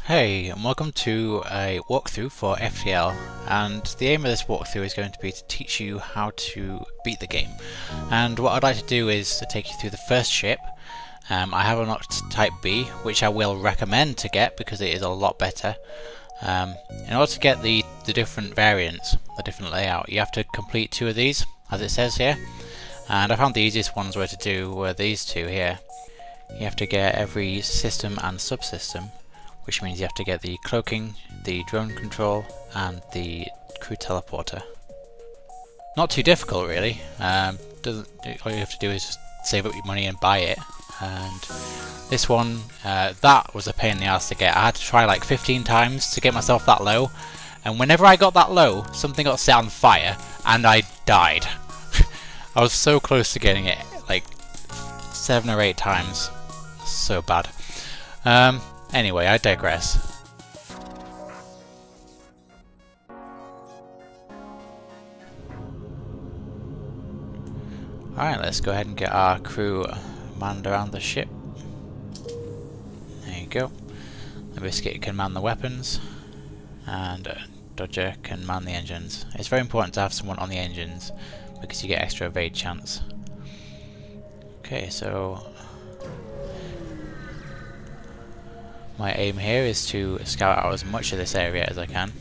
Hey, and welcome to a walkthrough for FTL, and the aim of this walkthrough is going to be to teach you how to beat the game. And what I'd like to do is to take you through the first ship. I have unlocked Type B, which I will recommend to get because it is a lot better. In order to get the different variants, the different layout, you have to complete 2 of these, as it says here. And I found the easiest ones were to do were these 2 here. You have to get every system and subsystem, which means you have to get the cloaking, the drone control, and the crew teleporter. Not too difficult really. All you have to do is just save up your money and buy it. And this one, that was a pain in the ass to get. I had to try like 15 times to get myself that low, and whenever I got that low, something got set on fire and I died. I was so close to getting it, like 7 or 8 times. So bad. Anyway, I digress. Alright, let's go ahead and get our crew manned around the ship. There you go. The Biscuit can man the weapons, and Dodger can man the engines. It's very important to have someone on the engines because you get extra evade chance. Okay, so my aim here is to scout out as much of this area as I can.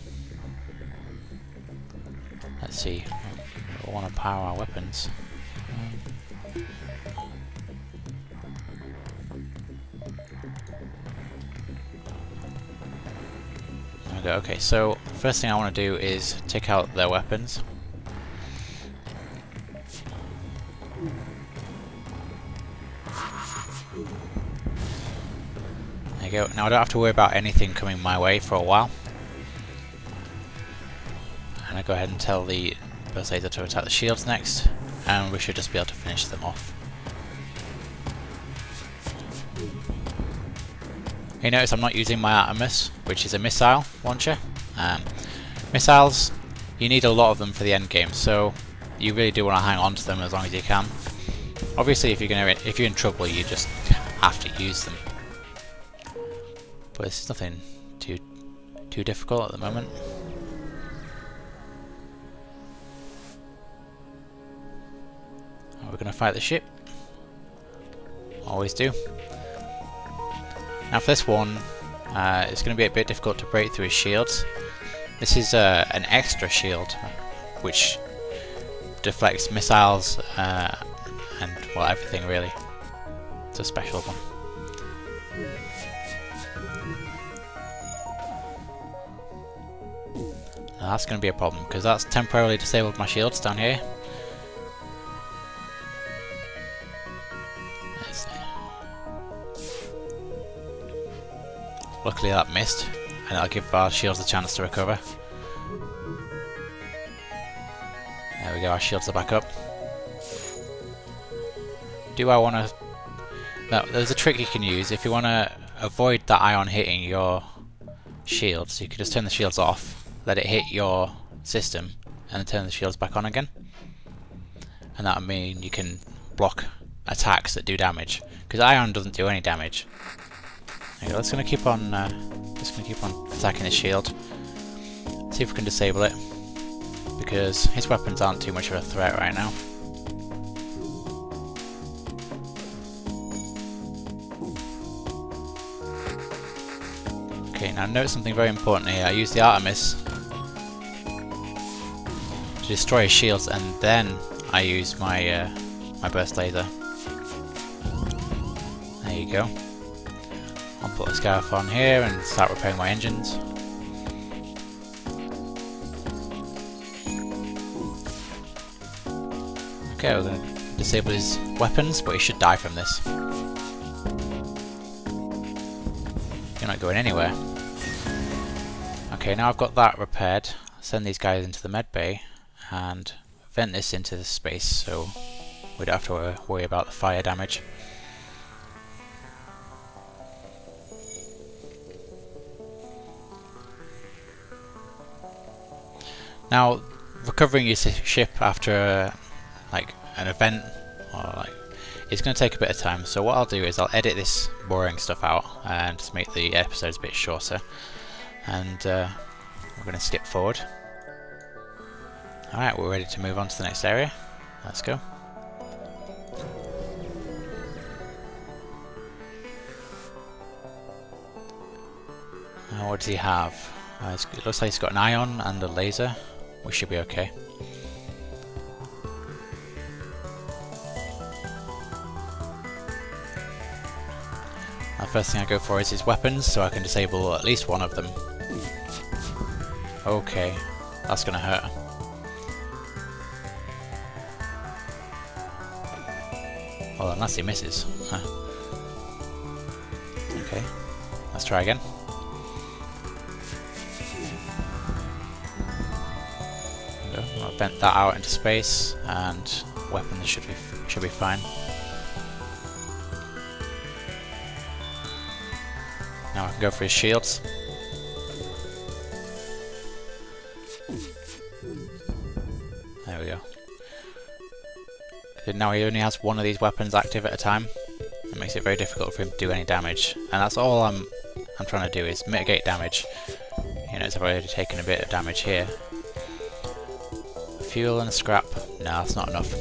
Let's see, I want to power our weapons. There we go. Okay, so first thing I want to do is take out their weapons. There you go. Now I don't have to worry about anything coming my way for a while. And I go ahead and tell the burst laser to attack the shields next, and we should just be able to finish them off. You notice I'm not using my Artemis, which is a missile launcher. Missiles, you need a lot of them for the end game, so you really do want to hang on to them as long as you can. Obviously, if you're in trouble, you just have to use them. But it's nothing too difficult at the moment. We're going to fight the ship. Always do. Now for this one, it's going to be a bit difficult to break through his shields. This is an extra shield, which deflects missiles and well, everything really. It's a special one. Now that's going to be a problem because that's temporarily disabled my shields down here. Luckily that missed, and that'll give our shields a chance to recover. There we go, our shields are back up. Do I want to... No, there's a trick you can use. If you want to avoid that ion hitting your shields, you can just turn the shields off, let it hit your system, and then turn the shields back on again. And that'll mean you can block attacks that do damage, because ion doesn't do any damage. Okay, let's gonna keep on attacking his shield. See if we can disable it, because his weapons aren't too much of a threat right now. Okay, now note something very important here. I use the Artemis to destroy his shields, and then I use my my burst laser. There you go. I'll put a scarf on here and start repairing my engines. Okay, we're going to disable his weapons, but he should die from this. You're not going anywhere. Okay, now I've got that repaired. Send these guys into the med bay and vent this into the space so we don't have to worry about the fire damage. Now, recovering your ship after like an event or like, it's going to take a bit of time. So what I'll do is I'll edit this boring stuff out and just make the episodes a bit shorter. And we're going to skip forward. Alright, we're ready to move on to the next area. Let's go. Now what does he have? It looks like he's got an ion and a laser. We should be okay. The first thing I go for is his weapons, so I can disable at least one of them. Okay, that's gonna hurt. Well, unless he misses. Huh. Okay, let's try again. There we go. I'll vent that out into space, and weapons should be fine. Now I can go for his shields. There we go. Now he only has one of these weapons active at a time. It makes it very difficult for him to do any damage. And that's all I'm trying to do, is mitigate damage. You know, I've already taken a bit of damage here. Fuel and scrap. No, that's not enough.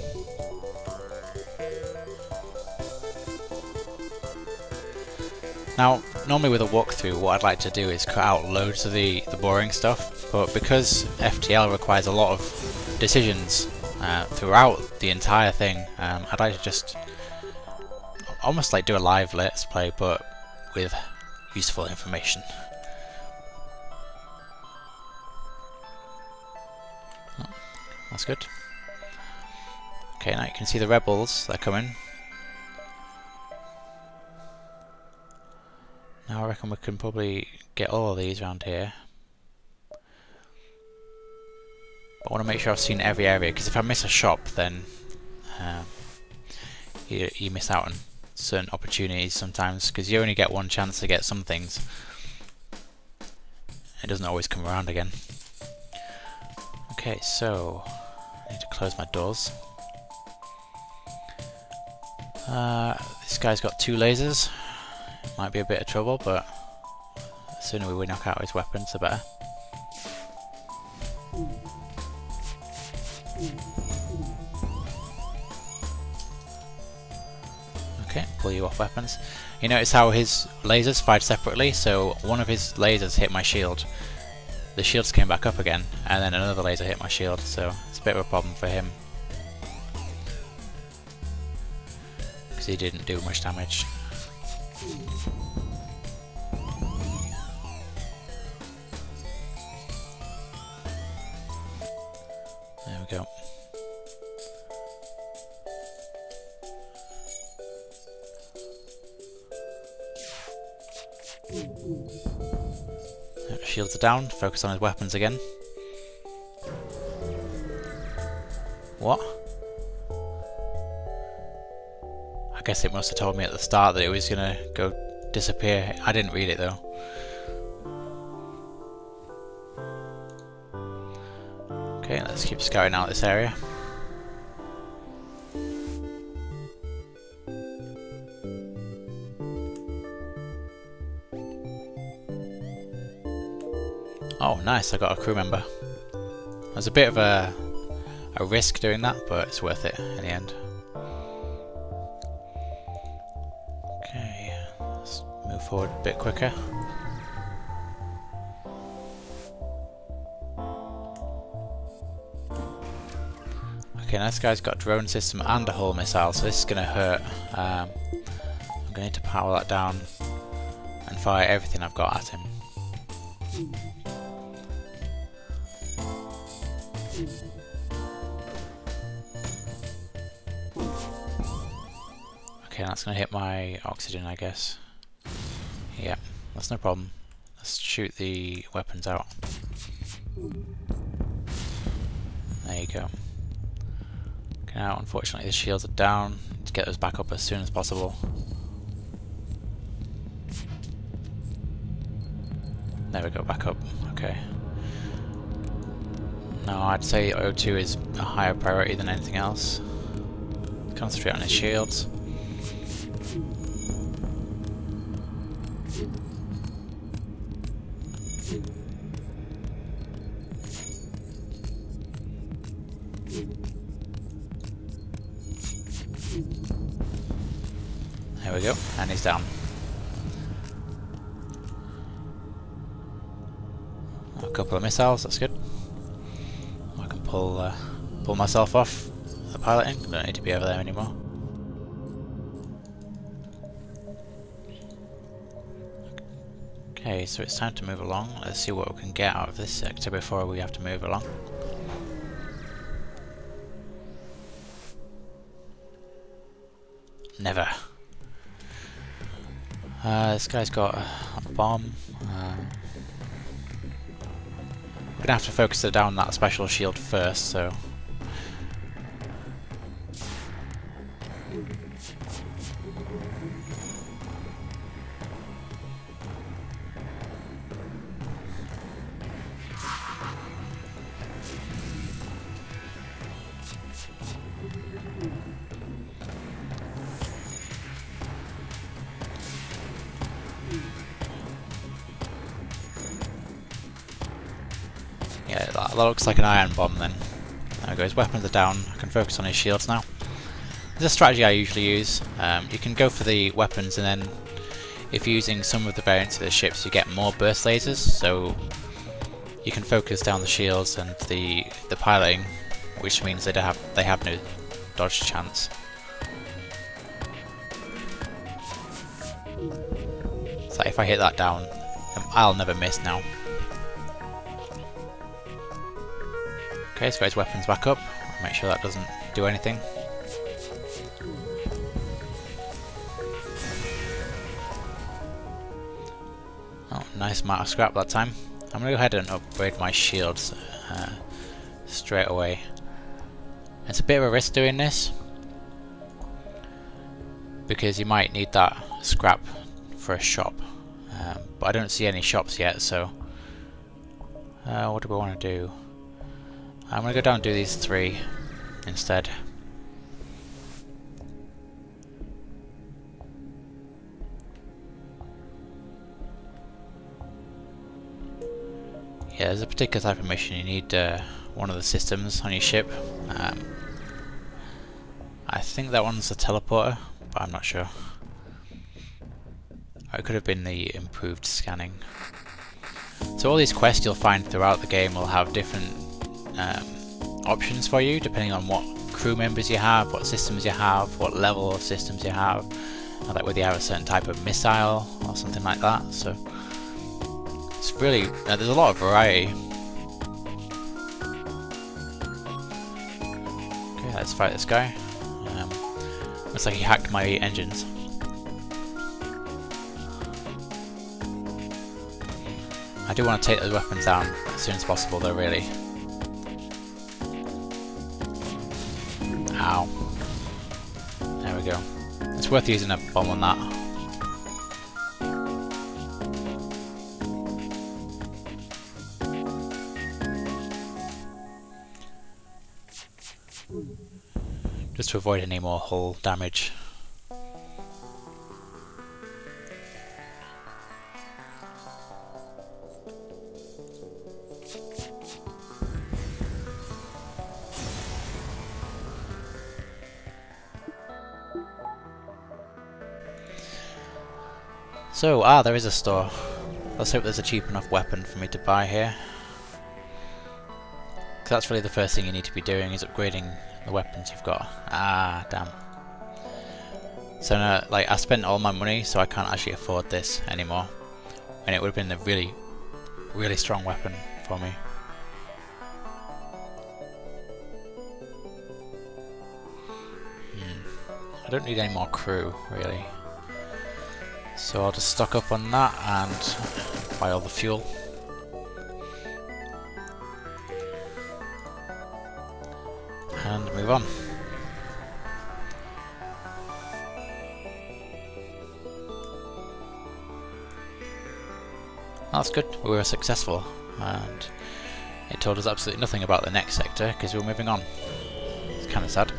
Now, normally with a walkthrough, what I'd like to do is cut out loads of the boring stuff, but because FTL requires a lot of decisions throughout the entire thing, I'd like to just almost like do a live let's play, but with useful information. Oh, that's good. Okay, now you can see the rebels, they're coming. Now I reckon we can probably get all of these around here. But I want to make sure I've seen every area, because if I miss a shop, then you miss out on certain opportunities sometimes, because you only get one chance to get some things. It doesn't always come around again. Okay, so I need to close my doors. This guy's got 2 lasers. Might be a bit of trouble, but the sooner we knock out his weapons, the better. Okay, pull you off weapons. You notice how his lasers fired separately, so one of his lasers hit my shield. The shields came back up again, and then another laser hit my shield, so it's a bit of a problem for him. Because he didn't do much damage. There we go. Shields are down, focus on his weapons again. What? I guess it must have told me at the start that it was gonna go disappear. I didn't read it though. Okay, let's keep scouting out this area. Oh nice, I got a crew member. There's a bit of a risk doing that, but it's worth it in the end. Okay, let's move forward a bit quicker. Okay, now this guy's got a drone system and a hull missile, so this is going to hurt. I'm going to need to power that down and fire everything I've got at him. Okay, that's going to hit my oxygen, I guess. Yeah, that's no problem. Let's shoot the weapons out. There you go. Okay, now unfortunately the shields are down. Let's get those back up as soon as possible. There we go, back up. Okay. Now I'd say O2 is a higher priority than anything else. Concentrate on his shields. There we go, and he's down. A couple of missiles, that's good. I can pull myself off the piloting, don't need to be over there anymore. Okay, so it's time to move along. Let's see what we can get out of this sector before we have to move along. Never. This guy's got a bomb. I'm gonna have to focus it down that special shield first, so. Yeah, that looks like an iron bomb then. There we go, his weapons are down, I can focus on his shields now. This is a strategy I usually use. You can go for the weapons and then if you're using some of the variants of the ships you get more burst lasers, so you can focus down the shields and the piloting, which means they have no dodge chance. So if I hit that down, I'll never miss now. Okay, so got his weapons back up. Make sure that doesn't do anything. Oh, nice amount of scrap that time. I'm gonna go ahead and upgrade my shields straight away. It's a bit of a risk doing this because you might need that scrap for a shop, but I don't see any shops yet. So, what do we want to do? I'm going to go down and do these 3 instead. Yeah, there's a particular type of mission you need one of the systems on your ship. I think that one's a teleporter, but I'm not sure. Or it could have been the improved scanning. So all these quests you'll find throughout the game will have different options for you depending on what crew members you have, what systems you have, what level of systems you have, like whether you have a certain type of missile or something like that. So it's really there's a lot of variety. Okay, let's fight this guy. Looks like he hacked my engines. I do want to take those weapons down as soon as possible though, really. Ow. There we go. It's worth using a bomb on that. Just to avoid any more hull damage. So, there is a store. Let's hope there's a cheap enough weapon for me to buy here. Because that's really the first thing you need to be doing, is upgrading the weapons you've got. Ah, damn. So now, like, I spent all my money, so I can't actually afford this anymore. And it would have been a really, really strong weapon for me. I don't need any more crew, really. So I'll just stock up on that and buy all the fuel. And move on. That's good, we were successful, and it told us absolutely nothing about the next sector because we were moving on. It's kind of sad.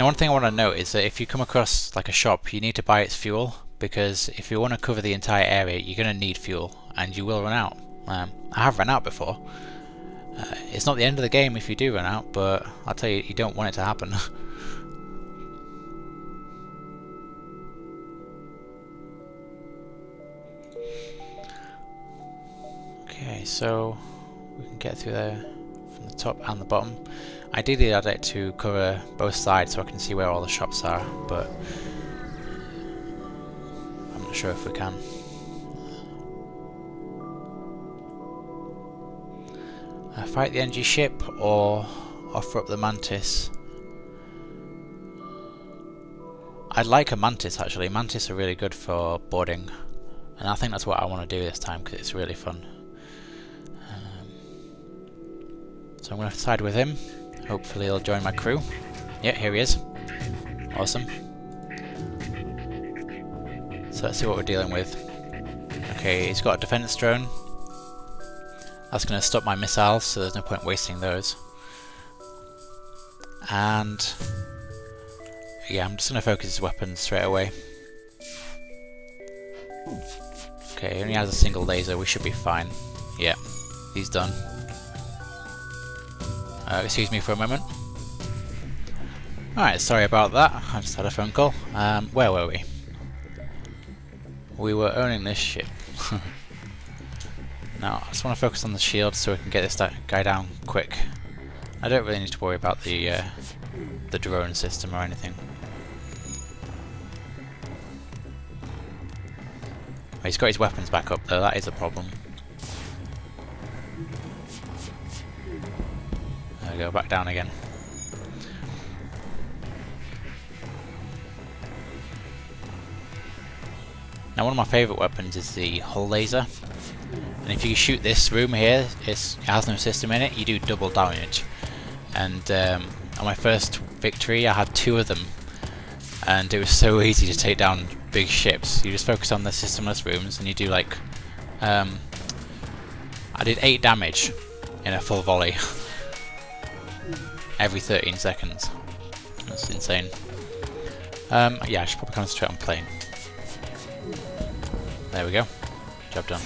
Now one thing I want to note is that if you come across like a shop, you need to buy its fuel, because if you want to cover the entire area you're going to need fuel and you will run out. I have run out before. It's not the end of the game if you do run out, but I'll tell you, you don't want it to happen. Okay, so we can get through there from the top and the bottom. Ideally I'd like to cover both sides so I can see where all the shops are, but I'm not sure if we can. Fight the NG ship or offer up the Mantis. I'd like a Mantis actually. Mantis are really good for boarding, and I think that's what I want to do this time because it's really fun. So I'm going to side with him. Hopefully he'll join my crew. Yeah, here he is. Awesome. So let's see what we're dealing with. Okay, he's got a defense drone. That's going to stop my missiles, so there's no point wasting those. And yeah, I'm just going to focus his weapons straight away. Okay, he only has a single laser, we should be fine. Yeah, he's done. Excuse me for a moment. Alright, sorry about that, I just had a phone call. Where were we? We were owning this ship. Now, I just want to focus on the shield so we can get this guy down quick. I don't really need to worry about the drone system or anything. He's got his weapons back up though, that is a problem. There we go, back down again. Now one of my favourite weapons is the hull laser. And if you shoot this room here, it has no system in it, you do double damage. And on my first victory I had 2 of them, and it was so easy to take down big ships. You just focus on the systemless rooms and you do like I did 8 damage in a full volley every 13 seconds. That's insane. Yeah, I should probably concentrate on playing. There we go. Job done.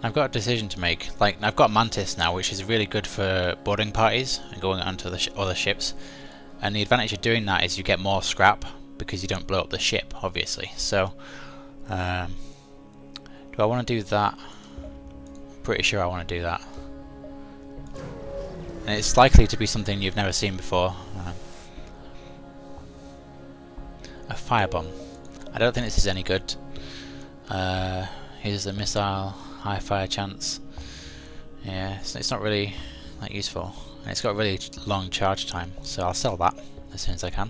I've got a decision to make. Like, I've got Mantis now, which is really good for boarding parties and going onto the other ships. And the advantage of doing that is you get more scrap because you don't blow up the ship, obviously. So, do I want to do that? I'm pretty sure I want to do that. And it's likely to be something you've never seen before. A firebomb. I don't think this is any good. Here's a missile. High fire chance. Yeah, it's not really that useful, and it's got a really long charge time, so I'll sell that as soon as I can.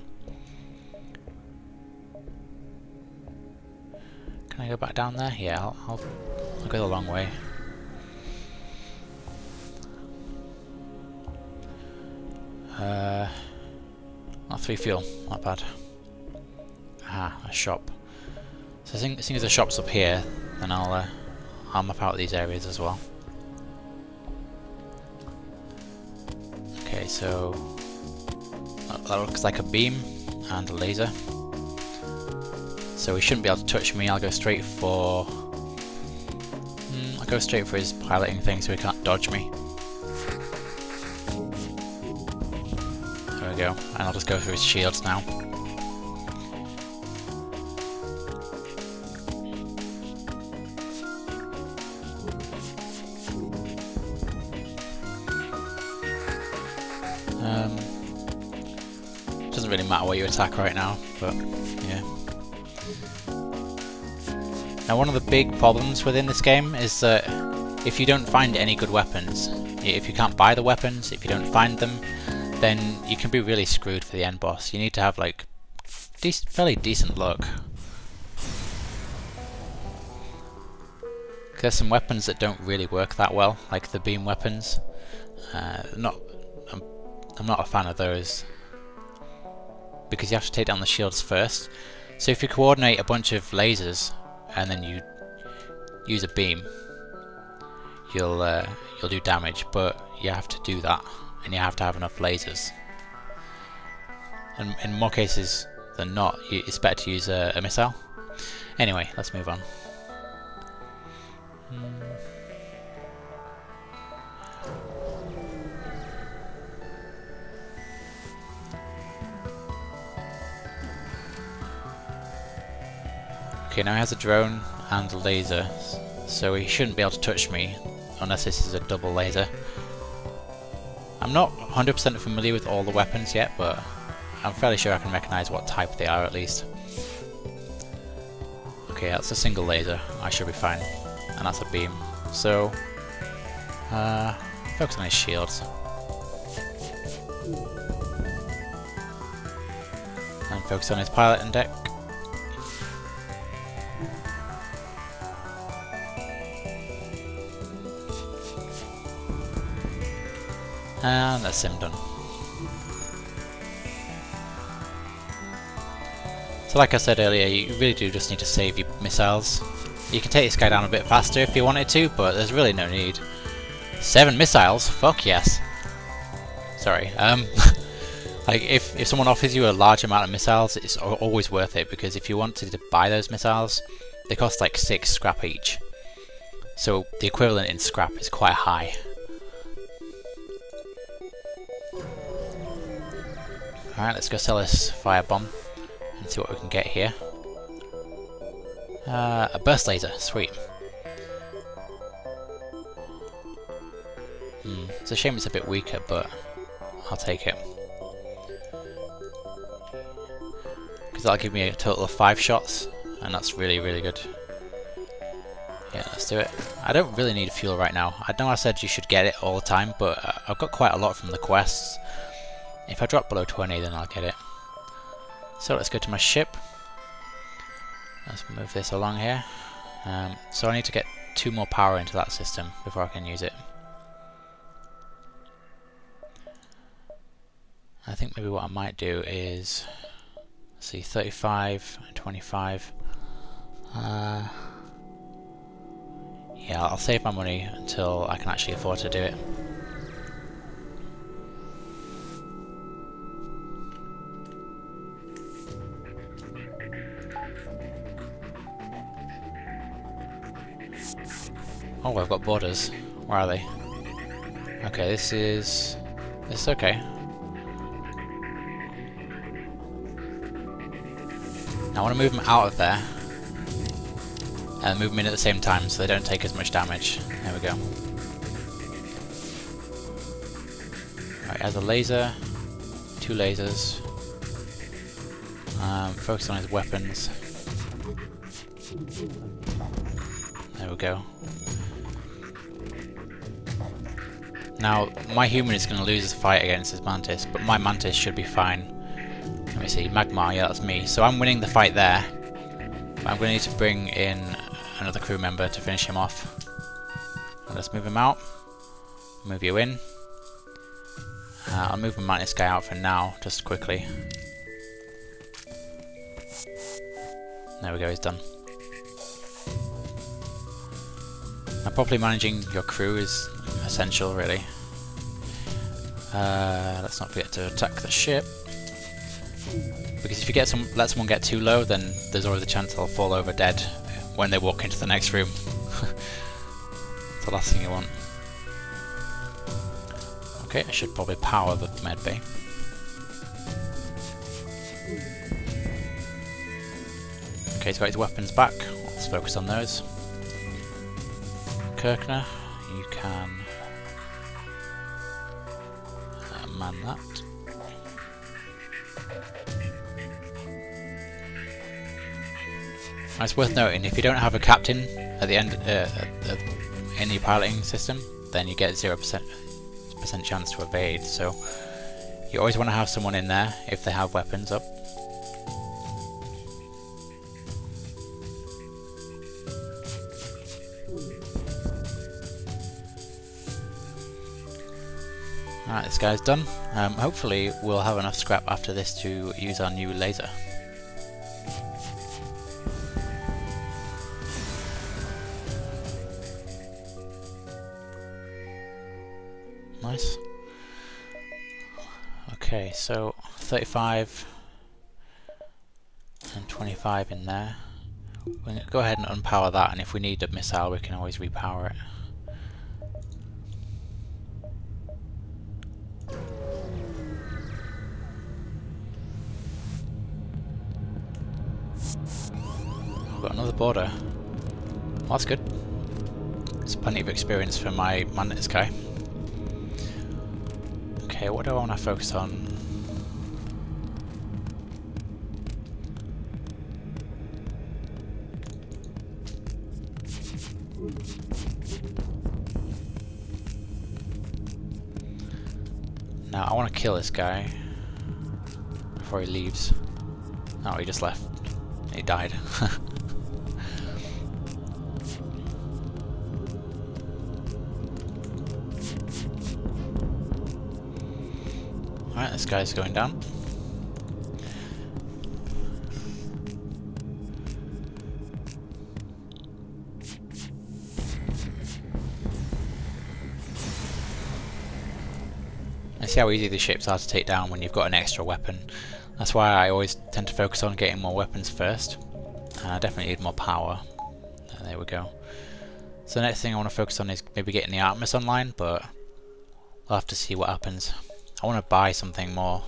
Can I go back down there? Yeah, I'll go the long way. Not 3 fuel, not bad. Ah, a shop. So seeing as the shop's up here, then I'll map out these areas as well. Okay, so that looks like a beam and a laser. So he shouldn't be able to touch me. I'll go straight for his piloting thing so he can't dodge me. There we go. And I'll just go through his shields now. Doesn't really matter what you attack right now, but yeah. Now one of the big problems within this game is that if you don't find any good weapons, if you can't buy the weapons, if you don't find them, then you can be really screwed for the end boss. You need to have like fairly decent luck. There's some weapons that don't really work that well, like the beam weapons. I'm not a fan of those, because you have to take down the shields first. So if you coordinate a bunch of lasers and then you use a beam, you'll do damage, but you have to do that and you have to have enough lasers. And in more cases than not, it's better to use a missile. Anyway, let's move on. Okay, now he has a drone and a laser, so he shouldn't be able to touch me unless this is a double laser. I'm not 100% familiar with all the weapons yet, but I'm fairly sure I can recognise what type they are at least. Okay, that's a single laser, I should be fine. And that's a beam. So, focus on his shields. And focus on his pilot and deck. And that's him done. So like I said earlier, you really do just need to save your missiles. You can take this guy down a bit faster if you wanted to, but there's really no need. 7 missiles? Fuck yes. Sorry. Like if someone offers you a large amount of missiles, it's always worth it, because if you wanted to buy those missiles, they cost like 6 scrap each. So the equivalent in scrap is quite high. Alright, let's go sell this firebomb and see what we can get here. A burst laser, sweet. It's a shame it's a bit weaker, but I'll take it. Because that'll give me a total of 5 shots, and that's really, really good. Yeah, let's do it. I don't really need fuel right now. I know I said you should get it all the time, but I've got quite a lot from the quests. If I drop below 20, then I'll get it. So let's go to my ship. Let's move this along here. So I need to get 2 more power into that system before I can use it. I think maybe what I might do is, let's see, 35 and 25. Yeah, I'll save my money until I can actually afford to do it. Oh, I've got borders. Where are they? Okay, this is okay. Now I want to move them out of there and move them in at the same time so they don't take as much damage. There we go. Alright, has a laser, 2 lasers. Focus on his weapons. There we go. Now, my human is going to lose this fight against his mantis, but my mantis should be fine. Let me see, Magmar, yeah, that's me. So I'm winning the fight there. But I'm going to need to bring in another crew member to finish him off. Let's move him out. Move you in. I'll move the mantis guy out for now, just quickly. There we go, he's done. Now, properly managing your crew is essential, really. Let's not forget to attack the ship, because if you let someone get too low, then there's always a chance they'll fall over dead when they walk into the next room. It's the last thing you want. Okay, I should probably power the med bay. Okay, he's got his weapons back. Let's focus on those. Kirkner, you can man that. It's worth noting, if you don't have a captain at the end in your piloting system, then you get 0% chance to evade, so you always want to have someone in there if they have weapons up. Alright, this guy's done. Hopefully we'll have enough scrap after this to use our new laser. Nice. Okay, so 35 and 25 in there. We're going to go ahead and unpower that, and if we need a missile we can always repower it. I've got another border. Well, that's good. It's plenty of experience for my man this guy. Okay, what do I want to focus on? Now I want to kill this guy before he leaves. Oh, he just left. He died. Alright, this guy's going down. I see how easy these ships are to take down when you've got an extra weapon. That's why I always tend to focus on getting more weapons first. And I definitely need more power. There we go. So the next thing I want to focus on is maybe getting the Artemis online, but we'll have to see what happens. I want to buy something more.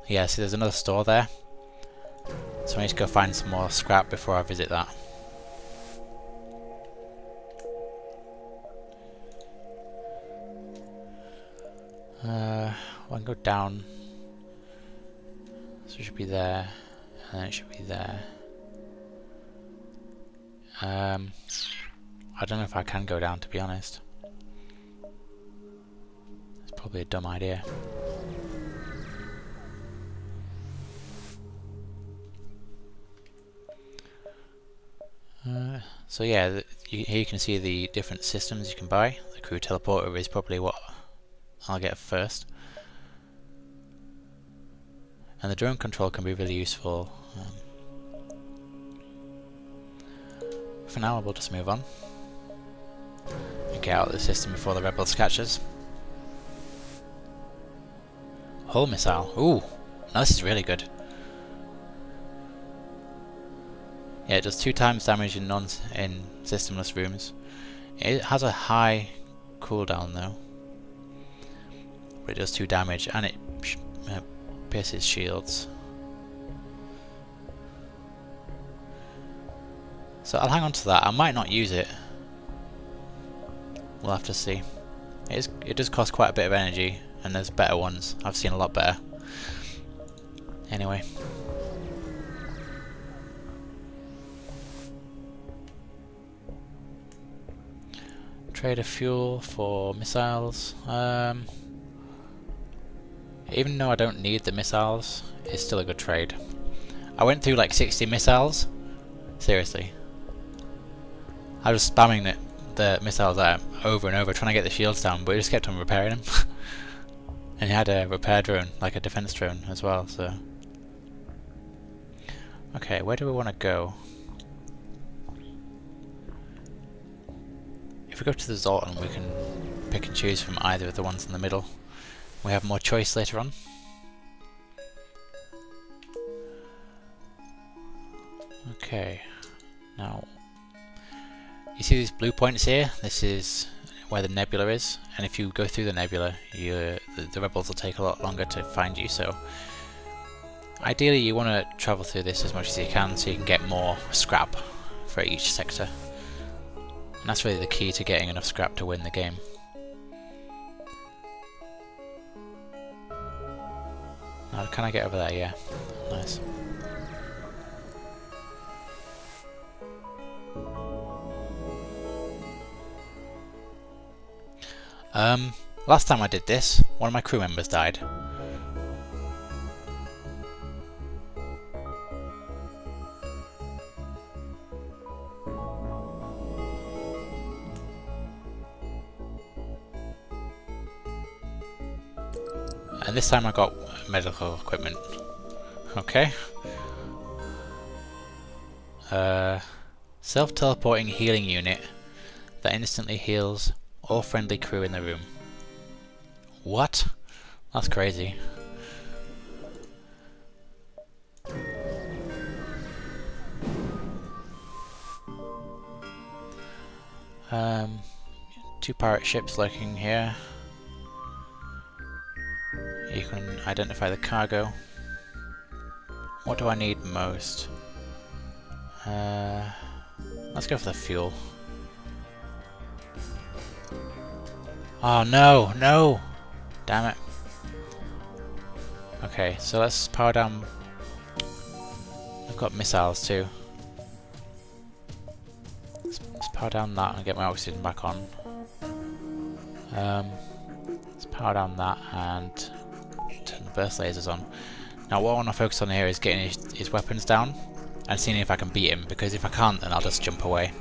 Yeah, see there's another store there. So I need to go find some more scrap before I visit that. I can go down. So it should be there, and then it should be there. I don't know if I can go down, to be honest. It's probably a dumb idea. So yeah, here you can see the different systems you can buy. The crew teleporter is probably what I'll get first. And the drone control can be really useful. For now we'll just move on and get out of the system before the rebels catch us. Hull missile. Ooh, now this is really good. Yeah, it does 2 times damage in systemless rooms. It has a high cooldown though, but it does 2 damage, and it pierces shields. So I'll hang on to that. I might not use it. We'll have to see. It does cost quite a bit of energy, and there's better ones. I've seen a lot better. Anyway. Trade a fuel for missiles. Even though I don't need the missiles, it's still a good trade. I went through like 60 missiles. Seriously. I was spamming the missiles at him over and over, trying to get the shields down, but he just kept on repairing them. And he had a repair drone, like a defense drone as well, so... Okay, where do we want to go? If we go to the Zoltan, we can pick and choose from either of the ones in the middle. We have more choice later on. Okay, now you see these blue points here? This is where the nebula is, and if you go through the nebula, the rebels will take a lot longer to find you, so ideally you want to travel through this as much as you can so you can get more scrap for each sector. And that's really the key to getting enough scrap to win the game. Now, can I get over there? Yeah. Nice. Last time I did this, one of my crew members died. And this time I got medical equipment. Okay. Self-teleporting healing unit that instantly heals all friendly crew in the room. What? That's crazy. Two pirate ships lurking here. You can identify the cargo. What do I need most? Let's go for the fuel. Oh no, no! Damn it. Okay, so let's power down. I've got missiles too. Let's power down that and get my oxygen back on. Let's power down that and turn the burst lasers on. Now what I want to focus on here is getting his weapons down and seeing if I can beat him, because if I can't then I'll just jump away.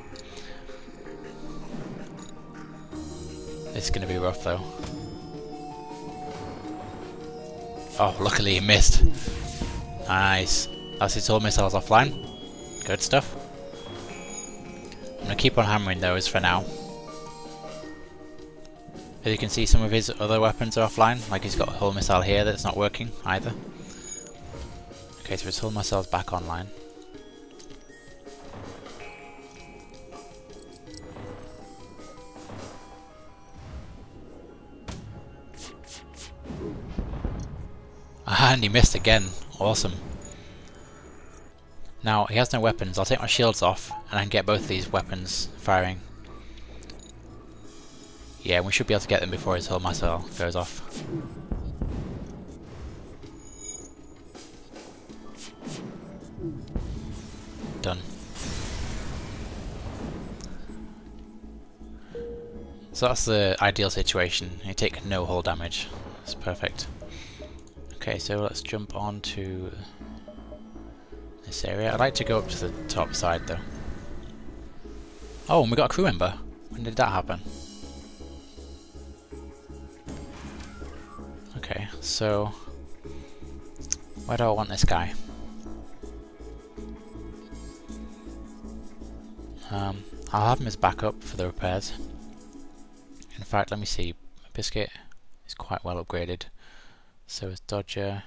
It's going to be rough though. Oh, luckily he missed. Nice. That's his all missiles offline. Good stuff. I'm going to keep on hammering those for now. As you can see, some of his other weapons are offline, like he's got a hull missile here that's not working either. Okay, so his hull missile's back online. And he missed again. Awesome. Now, he has no weapons. I'll take my shields off and I can get both of these weapons firing. Yeah, we should be able to get them before his hull missile goes off. Done. So that's the ideal situation. You take no hull damage. That's perfect. Okay, so let's jump on to this area. I'd like to go up to the top side though. Oh, and we got a crew member. When did that happen? Okay, so where do I want this guy? I'll have him as backup for the repairs. In fact, let me see. Biscuit is quite well upgraded. So is Dodger.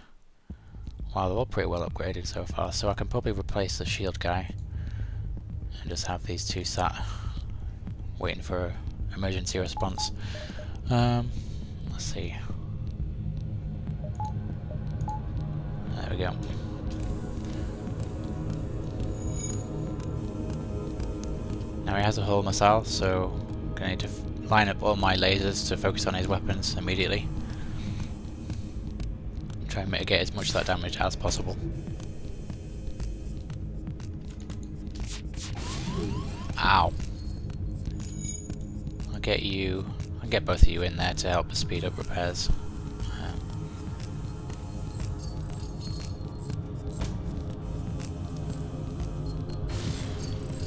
Wow, they're all pretty well upgraded so far. So I can probably replace the shield guy and just have these two sat waiting for emergency response. Let's see. There we go. Now he has a hull missile, so I'm gonna need to line up all my lasers to focus on his weapons immediately. Try and mitigate as much of that damage as possible. Ow! I'll get you. I'll get both of you in there to help speed up repairs.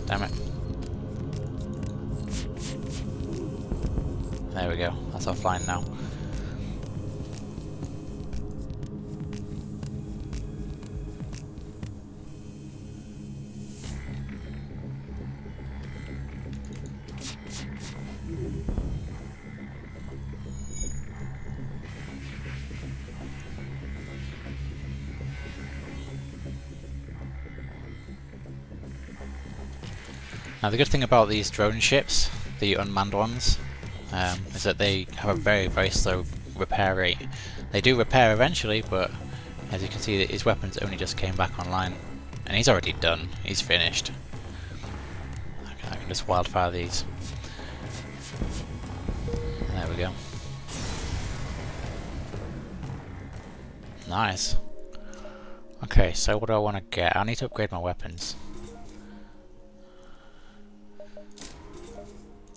Damn it. There we go. That's offline now. Now the good thing about these drone ships, the unmanned ones, is that they have a very, very slow repair rate. They do repair eventually, but as you can see, his weapons only just came back online. And he's already done, he's finished. I can just wildfire these. There we go. Nice. Okay, so what do I want to get? I need to upgrade my weapons.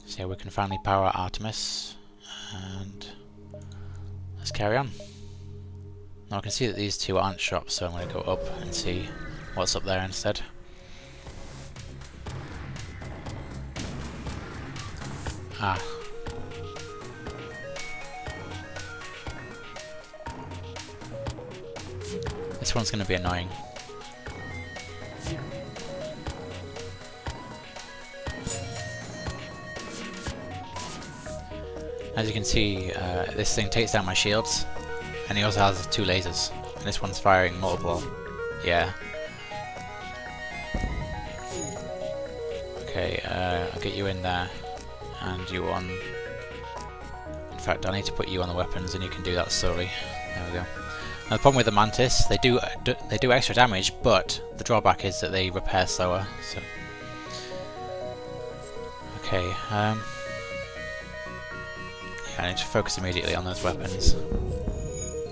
So yeah, we can finally power Artemis, and let's carry on. Now I can see that these two aren't shops, so I'm going to go up and see what's up there instead. Ah. This one's going to be annoying. As you can see, this thing takes down my shields, and he also has two lasers, and this one's firing multiple. Yeah. Okay, I'll get you in there. and you on... In fact, I need to put you on the weapons and you can do that slowly. There we go. Now the problem with the Mantis, they do extra damage, but the drawback is that they repair slower. So, okay, yeah, I need to focus immediately on those weapons.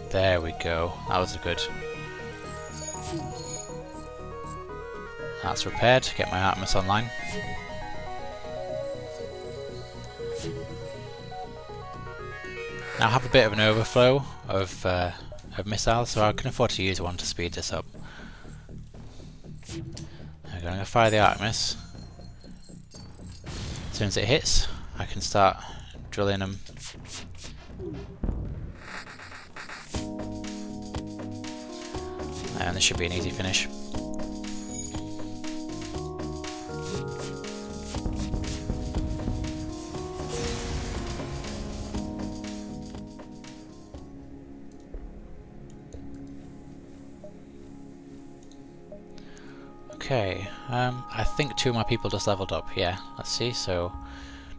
There we go. That was good. That's repaired. Get my Artemis online. Now I have a bit of an overflow of missiles, so I can afford to use one to speed this up. There we go. I'm going to fire the Artemis. As soon as it hits, I can start drilling them. And this should be an easy finish. Okay, I think 2 of my people just leveled up. Yeah, let's see. So,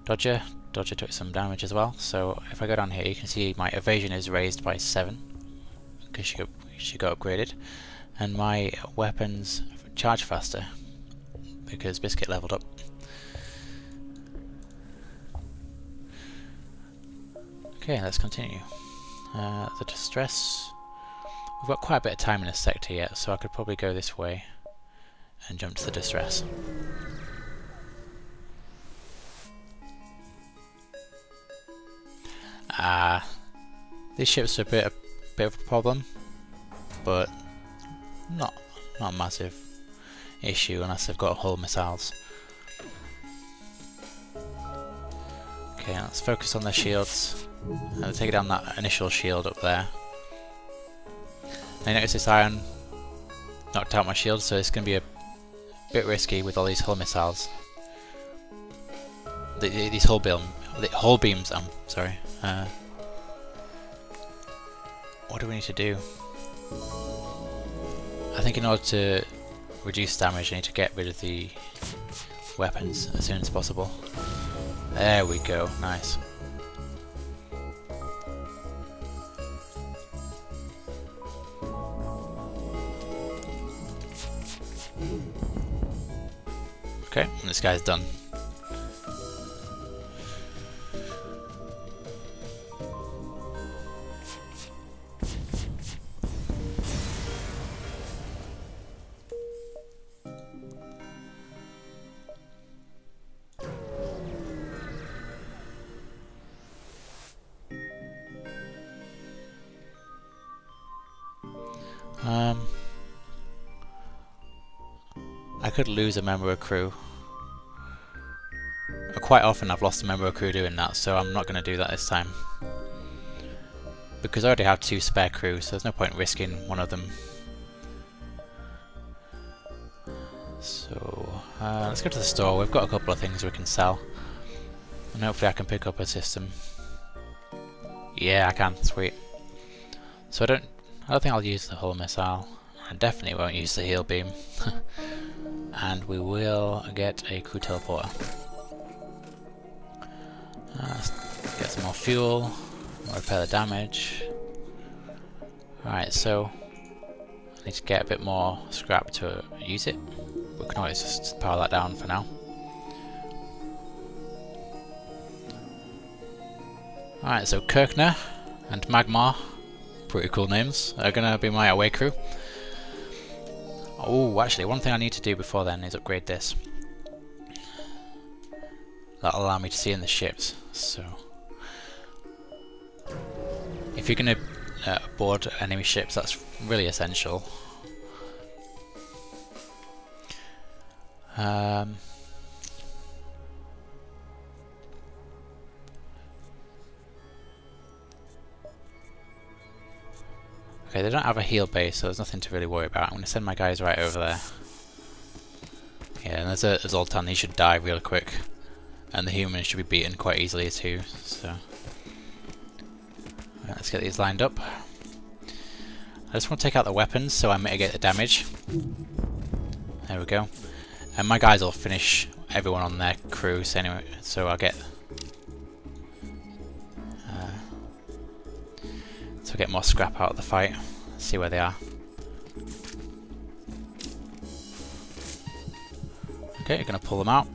Dodger took some damage as well. So, if I go down here, you can see my evasion is raised by 7 because she got upgraded, and my weapons charge faster because Biscuit leveled up. Okay, let's continue. The distress. We've got quite a bit of time in this sector yet, so I could probably go this way and jump to the distress. These ships are a bit of a problem, but not a massive issue unless they've got hull missiles. Okay, let's focus on their shields. I'll take down that initial shield up there. I notice this iron knocked out my shield, so it's going to be a bit risky with all these hull missiles. These hull beams. I'm sorry. What do we need to do? I think in order to reduce damage, I need to get rid of the weapons as soon as possible. There we go. Nice. Okay, and this guy's done. I could lose a member of crew. Quite often I've lost a member of crew doing that, so I'm not going to do that this time. Because I already have 2 spare crew, so there's no point risking one of them. So, let's go to the store. We've got a couple of things we can sell. And hopefully I can pick up a system. Yeah, I can. Sweet. So I don't think I'll use the hull missile. I definitely won't use the heal beam. And we will get a crew teleporter. Let's get some more fuel, repair the damage. Alright, so I need to get a bit more scrap to use it. We can always just power that down for now. Alright, so Kirkner and Magmar, pretty cool names, are gonna be my away crew. Oh, actually, one thing I need to do before then is upgrade this. That'll allow me to see in the ships. So, if you're going to board enemy ships, that's really essential. Okay, they don't have a heal base, so there's nothing to really worry about. I'm going to send my guys right over there. Yeah, and there's a Zoltan. He should die real quick. And the humans should be beaten quite easily too, so let's get these lined up. I just want to take out the weapons so I mitigate the damage. There we go. And my guys will finish everyone on their crews anyway, so I'll get So get more scrap out of the fight. See where they are. Okay, you're gonna pull them out.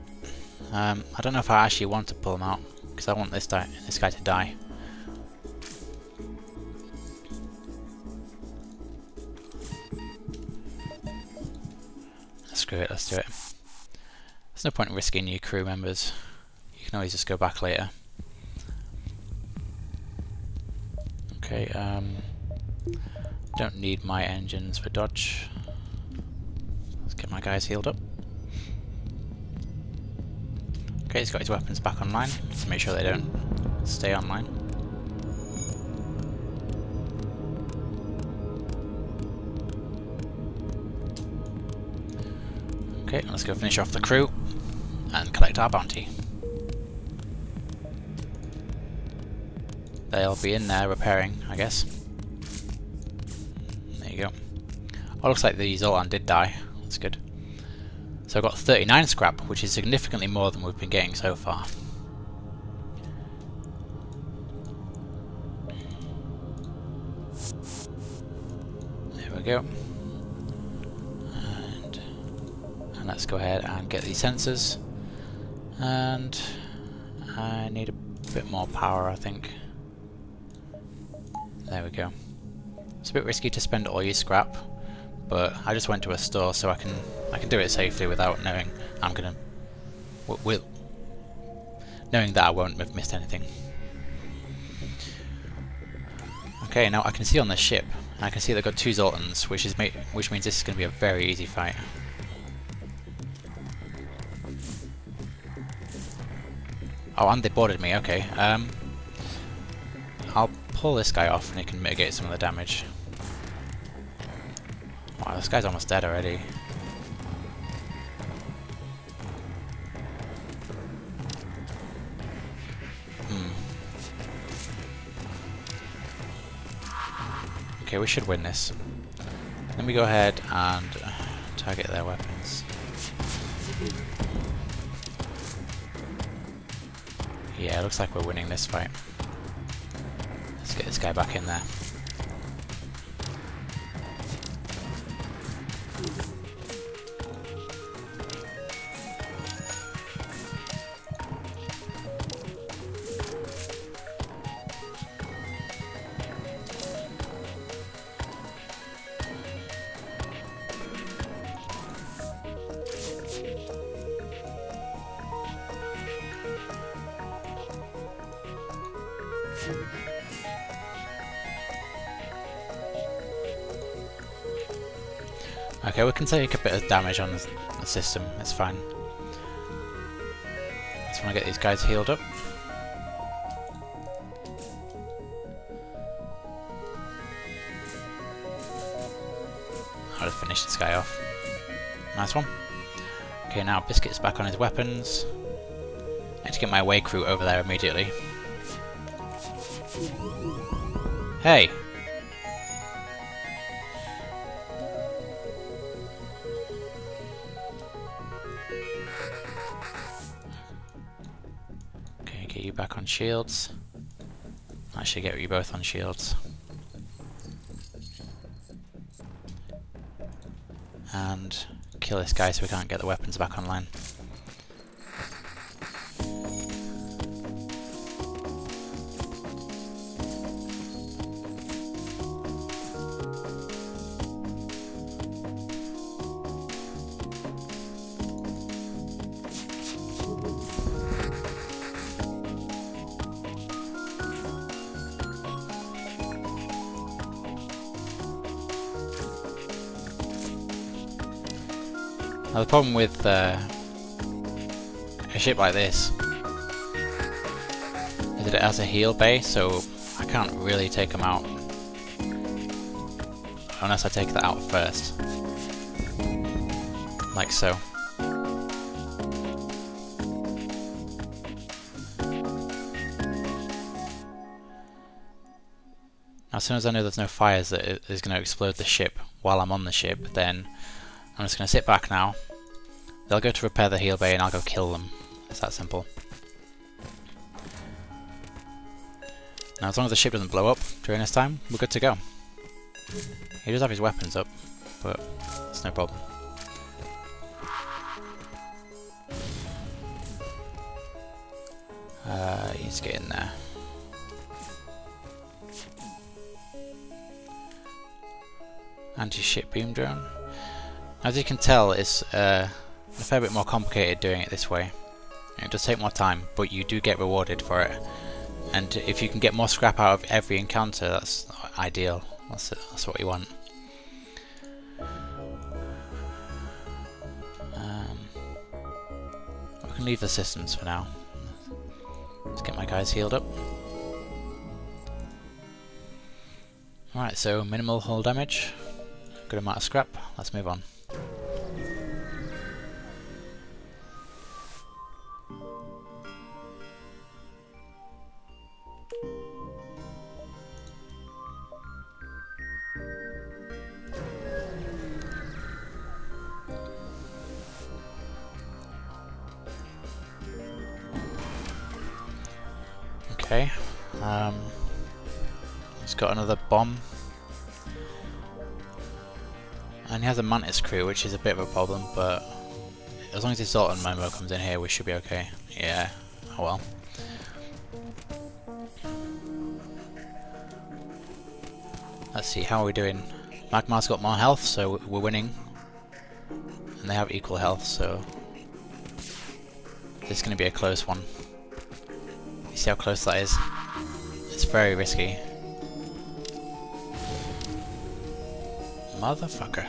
I don't know if I actually want to pull them out because I want this guy to die. Screw it, let's do it. There's no point in risking new crew members. You can always just go back later. Okay, don't need my engines for dodge. Let's get my guys healed up. Okay, he's got his weapons back online to make sure they don't stay online. Okay, let's go finish off the crew and collect our bounty. They'll be in there repairing, I guess. There you go. Oh, looks like the Zoltan did die. That's good. So I've got 39 scrap, which is significantly more than we've been getting so far. There we go. And let's go ahead and get these sensors. And I need a bit more power, I think. There we go. It's a bit risky to spend all your scrap, but I just went to a store so I can do it safely without knowing I'm gonna knowing that I won't have missed anything. Okay, now I can see on the ship, and I can see they've got 2 Zoltans, which means this is going to be a very easy fight. Oh, and they boarded me. Okay. I'll pull this guy off, and he can mitigate some of the damage. Wow, this guy's almost dead already. Okay, we should win this. Let me go ahead and target their weapons. Yeah, it looks like we're winning this fight. Let's get this guy back in there. Okay, we can take a bit of damage on the system, it's fine. Just want to get these guys healed up. I'll just finish this guy off. Nice one. Okay, now Biscuit's back on his weapons. I need to get my away crew over there immediately. Hey! Okay, get you back on shields. Actually, get you both on shields. And kill this guy so we can't get the weapons back online. Now the problem with a ship like this is that it has a heal bay, so I can't really take them out unless I take that out first, like so. Now as soon as I know there's no fires that is going to explode the ship while I'm on the ship, then I'm just going to sit back now. They'll go to repair the heal bay and I'll go kill them. It's that simple. Now as long as the ship doesn't blow up during this time, we're good to go. He does have his weapons up, but it's no problem. He needs to get in there. Anti-ship beam drone. As you can tell, it's a fair bit more complicated doing it this way. It does take more time, but you do get rewarded for it. And if you can get more scrap out of every encounter, that's ideal. That's what you want. I can leave the systems for now. Let's get my guys healed up. Alright, so minimal hull damage, good amount of scrap, let's move on. Okay, he's got another bomb. And he has a Mantis crew, which is a bit of a problem, but as long as his Zoltan Momo comes in here, we should be okay. Yeah, oh well. Let's see, how are we doing? Magmar's got more health, so we're winning. And they have equal health, so this is going to be a close one. You see how close that is? It's very risky. Motherfucker.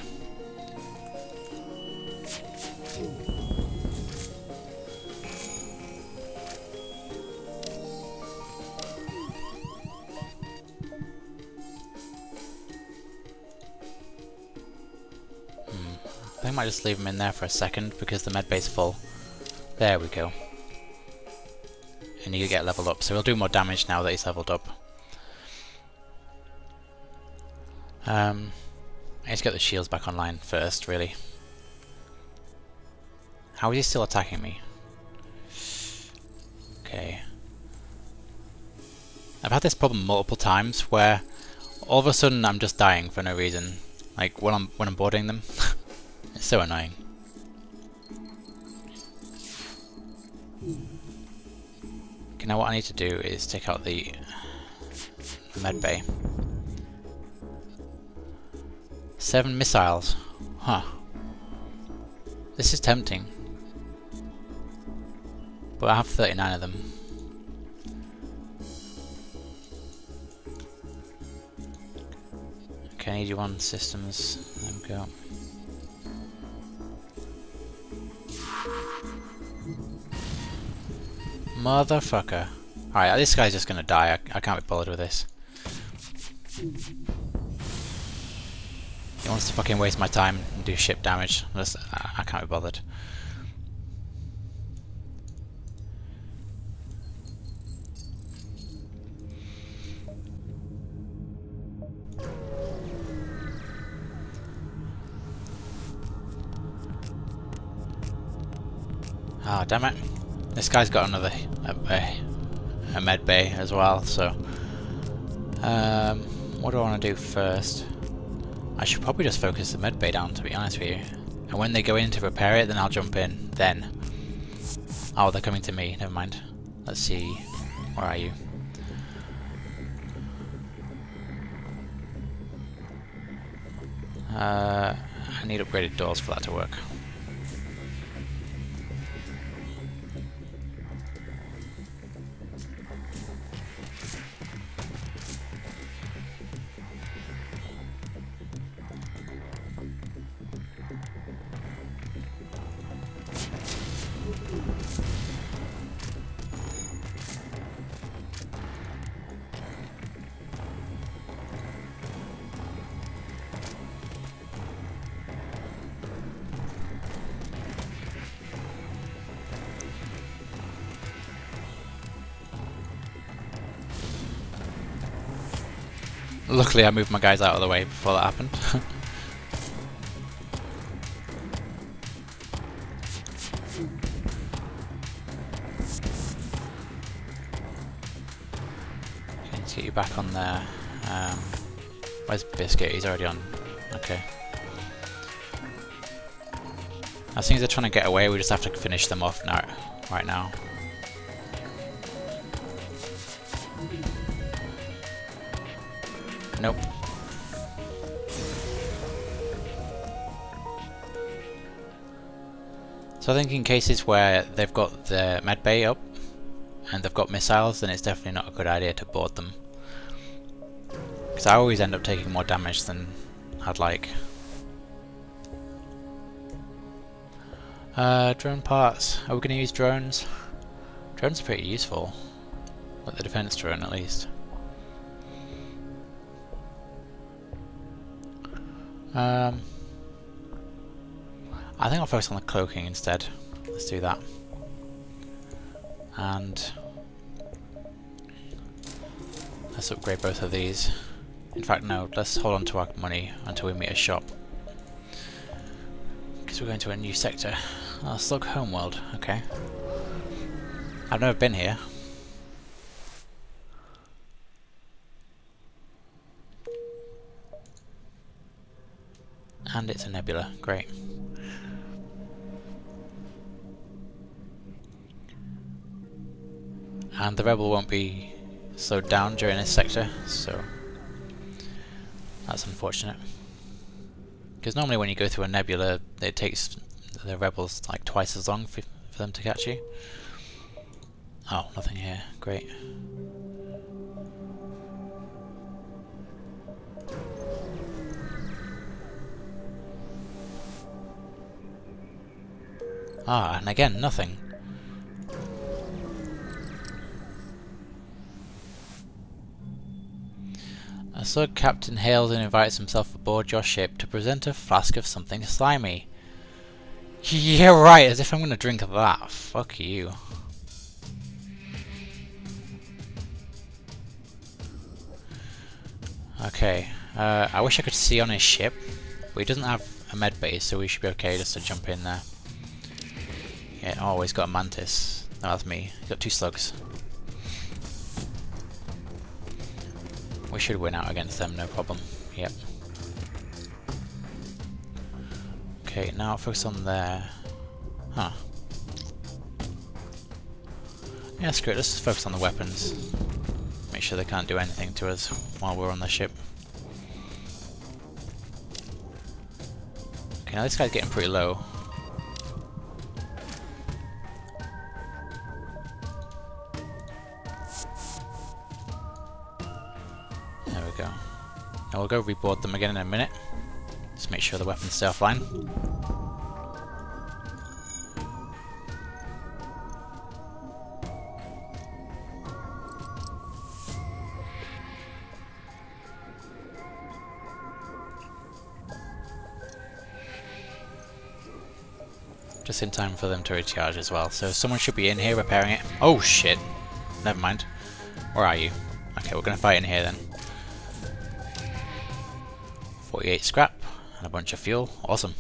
I think I might just leave him in there for a second because the medbay's full. There we go. And you get leveled up, so he'll do more damage now that he's leveled up. I need to get the shields back online first, really. How is he still attacking me? Okay. I've had this problem multiple times where all of a sudden I'm just dying for no reason. Like when I'm boarding them. It's so annoying. Okay, now what I need to do is take out the medbay. 7 missiles. Huh. This is tempting. But I have 39 of them. Okay, I need you on systems. There we go. Motherfucker. Alright, this guy's just gonna die. I can't be bothered with this. He wants to fucking waste my time and do ship damage. I can't be bothered. Ah, damn it. This guy's got another a med bay as well, so what do I want to do first? I should probably just focus the med bay down, to be honest with you. And when they go in to repair it, then I'll jump in. Then. Oh, they're coming to me. Never mind. Let's see. Where are you? I need upgraded doors for that to work. Luckily I moved my guys out of the way before that happened. get you back on there. Where's Biscuit? He's already on. Okay. As soon as they're trying to get away, we just have to finish them off now, right now. Nope. So I think in cases where they've got the medbay up and they've got missiles, then it's definitely not a good idea to board them. Because I always end up taking more damage than I'd like. Drone parts. Are we going to use drones? Drones are pretty useful. Like the defense drone at least. I think I'll focus on the cloaking instead. Let's do that. And let's upgrade both of these. In fact, no, let's hold on to our money until we meet a shop. Because we're going to a new sector. Oh, Slug Homeworld, okay. I've never been here. And it's a nebula, great. And the rebel won't be slowed down during this sector, so that's unfortunate. Because normally when you go through a nebula, it takes the rebels like twice as long for them to catch you. Oh, nothing here, great. Ah, and again, nothing. A slug captain hails and invites himself aboard your ship to present a flask of something slimy. Yeah, right, as if I'm gonna drink that. Fuck you. Okay, I wish I could see on his ship, but he doesn't have a med base, so we should be okay just to jump in there. Yeah, oh, he's got a mantis. No, that's me. He's got 2 slugs. We should win out against them, no problem. Yep. Okay, now focus on there. Huh. Yeah, screw it, let's just focus on the weapons. Make sure they can't do anything to us while we're on the ship. Okay, now this guy's getting pretty low. There we go. Now we'll go reboard them again in a minute. Just make sure the weapons stay offline. Just in time for them to recharge as well. So someone should be in here repairing it. Oh shit! Never mind. Where are you? Okay, we're gonna fight in here then. 48 scrap and a bunch of fuel. Awesome.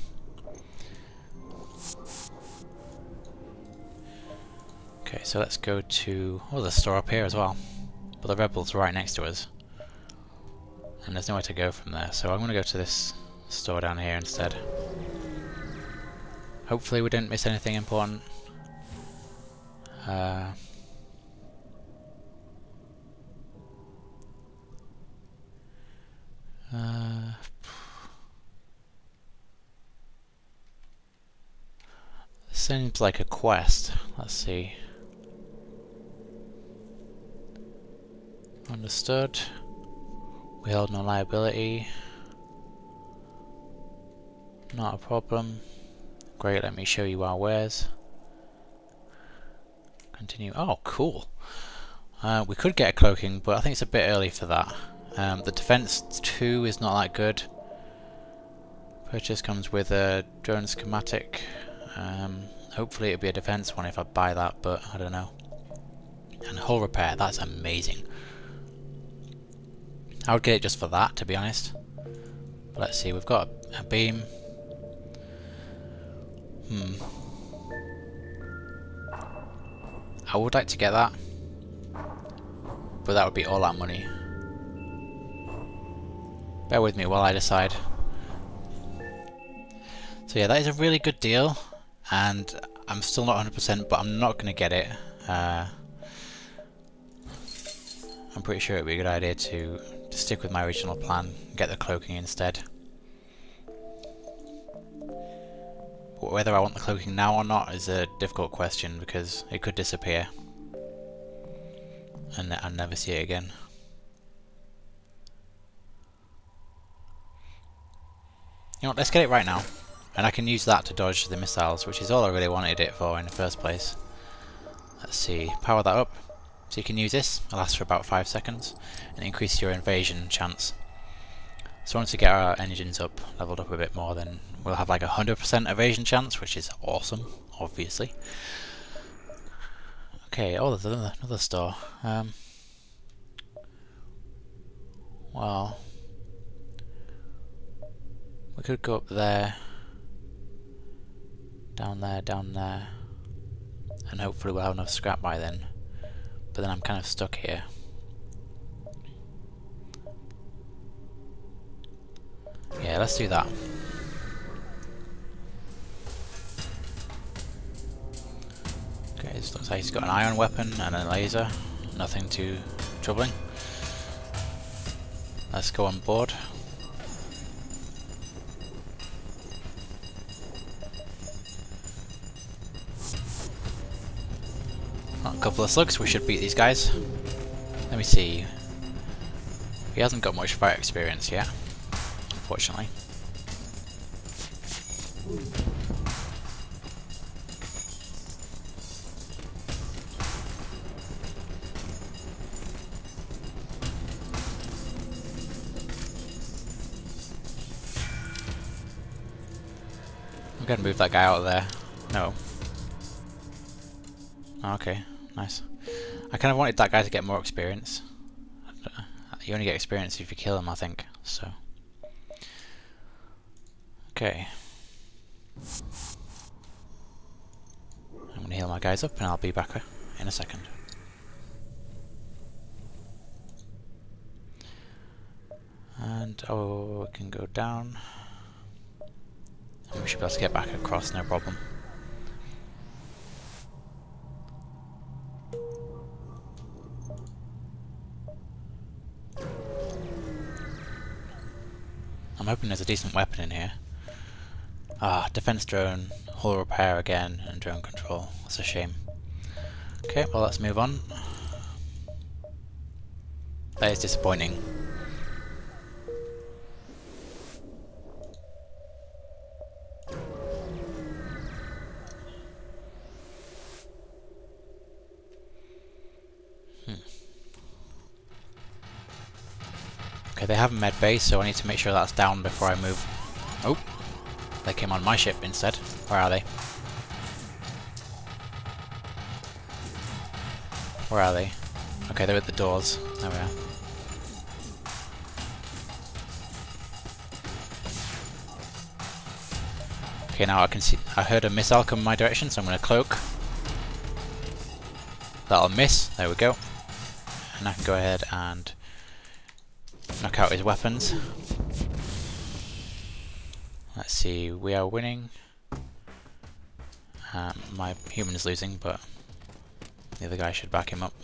Okay, so let's go to... oh, there's a store up here as well. But the rebels are right next to us. And there's nowhere to go from there, so I'm gonna go to this store down here instead. Hopefully we didn't miss anything important. Seems like a quest. Let's see. Understood. We hold no liability. Not a problem. Great, let me show you our wares. Continue. Oh, cool. We could get a cloaking, but I think it's a bit early for that. The defense 2 is not that good. Purchase comes with a drone schematic. Hopefully it'll be a defense one if I buy that, but I don't know. And hull repair, that's amazing. I would get it just for that, to be honest. But let's see, we've got a beam. I would like to get that, but that would be all that money. Bear with me while I decide. So yeah, that is a really good deal, and I'm still not 100%, but I'm not going to get it. I'm pretty sure it would be a good idea to stick with my original plan and get the cloaking instead. But whether I want the cloaking now or not is a difficult question, because it could disappear and I'll never see it again. You know what, let's get it right now, and I can use that to dodge the missiles, which is all I really wanted it for in the first place. Let's see, power that up. So you can use this, it'll last for about 5 seconds, and increase your invasion chance. So once we get our engines up, leveled up a bit more, then we'll have like 100% evasion chance, which is awesome, obviously. Okay, oh, there's another store. Well, we could go up there, down there, and hopefully we'll have enough scrap by then. But then I'm kind of stuck here. Yeah, let's do that. Okay, it looks like he's got an ion weapon and a laser. Nothing too troubling. Let's go on board. A couple of slugs, we should beat these guys. Let me see. He hasn't got much fight experience yet, unfortunately. I'm gonna move that guy out of there. No. Okay, nice. I kind of wanted that guy to get more experience. You only get experience if you kill him, I think, so. Okay. I'm gonna heal my guys up and I'll be back in a second. And, oh, we can go down. And we should be able to get back across, no problem. I'm hoping there's a decent weapon in here. Ah, defense drone, hull repair again, and drone control. That's a shame. Okay, well let's move on. That is disappointing. Okay, they have a med base, so I need to make sure that's down before I move. Oh, they came on my ship instead. Where are they? Where are they? Okay, they're at the doors. There we are. Okay, now I can see. I heard a missile come my direction, so I'm going to cloak. That'll miss. There we go. And I can go ahead and knock out his weapons. Let's see, we are winning. My human is losing, but the other guy should back him up.